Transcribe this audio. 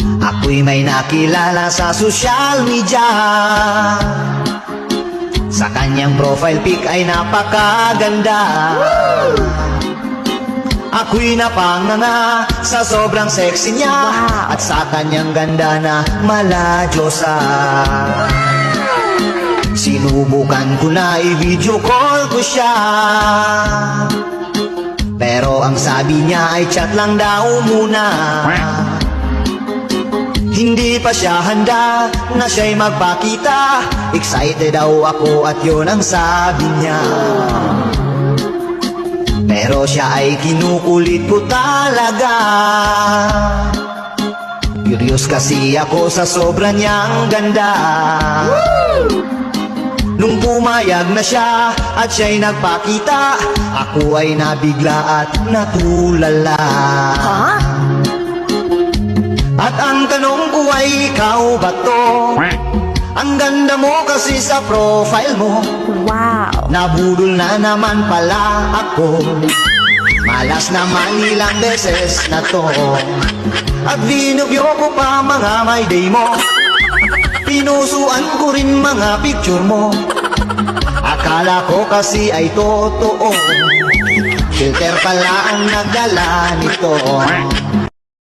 Ako'y may nakilala sa social media. Sa kanyang profile pic ay napakaganda. Ako'y napanganga sa sobrang sexy niya at sa kanyang ganda na maladyosa. Sinubukan ko na i-video call ko siya, pero ang sabi niya ay chat lang daw muna. Hindi pa siya handa na siya'y magpakita. Excited daw ako at yun ang sabi niya. Pero siya ay kinukulit ko talaga. Curious kasi ako sa sobra niyang ganda. Nung pumayag na siya at siya'y nagpakita, ako ay nabigla at natulala. At ang tanong ko ay, ikaw ba to? Ang ganda mo kasi sa profile mo. Wow! Nabudol na naman pala ako. Malas naman ilang beses na to. At binubyo ko pa mga my day mo. Pinusuan ko rin mga picture mo. Akala ko kasi ay totoo. Filter pala ang nagdala nito.